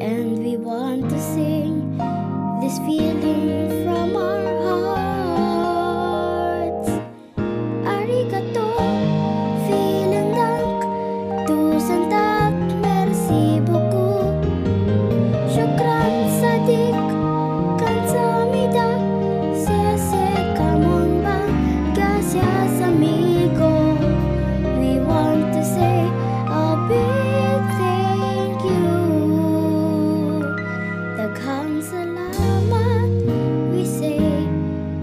and we want to sing this feeling from our hearts. Arigato, vielen Dank, tusen tack, merci beaucoup. Shukran, sadik, kamsahamnida, sesekamongba, gracias amigo. We want to say a big thank you. Daghang salamat, we say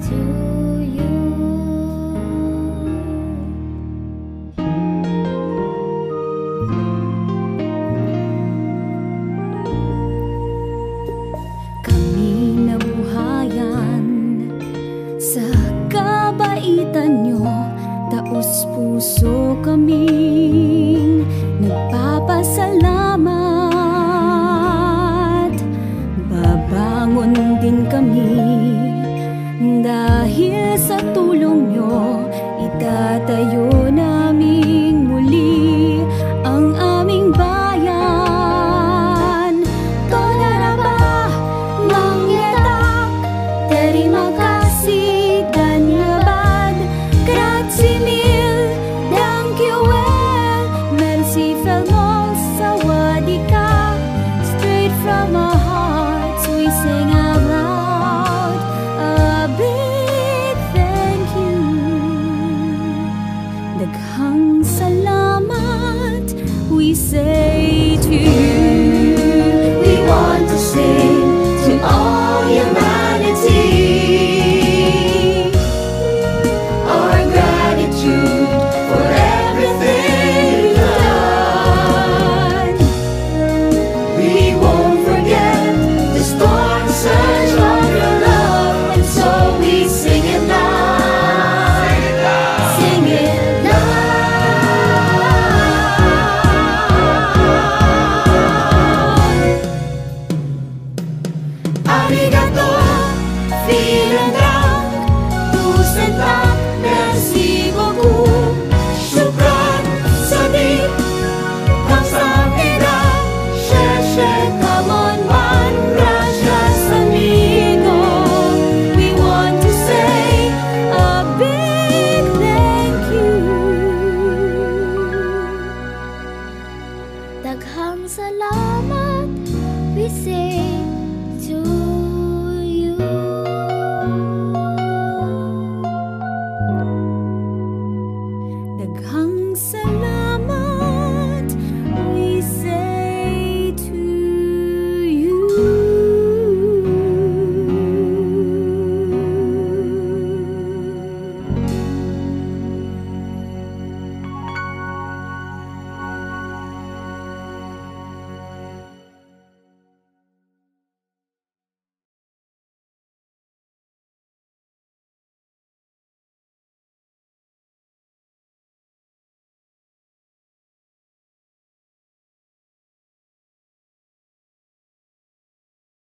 to you. Kami nabuhayan sa kabaitan nyo, taos puso kaming nagpapasalamat. Babangon din kami dahil sa tulong nyo, itatayo naming muli ang aming bayan. Tonaraba, mangyatak, terima kasih, dhanyabad, grazie mille, thank you well, merci vraiment, sawadika. Straight from our hearts we sing out loud a big thank you. Daghang salamat, we say to you. We want to sing to all humanity our gratitude for everything you've done. We won't forget the storm surge of your love, and so we sing it loud. Sing it loud. Arigato, vielen Dank, tusen tack, merci beaucoup. Shukran, sadik, kamsahamnida, sheshe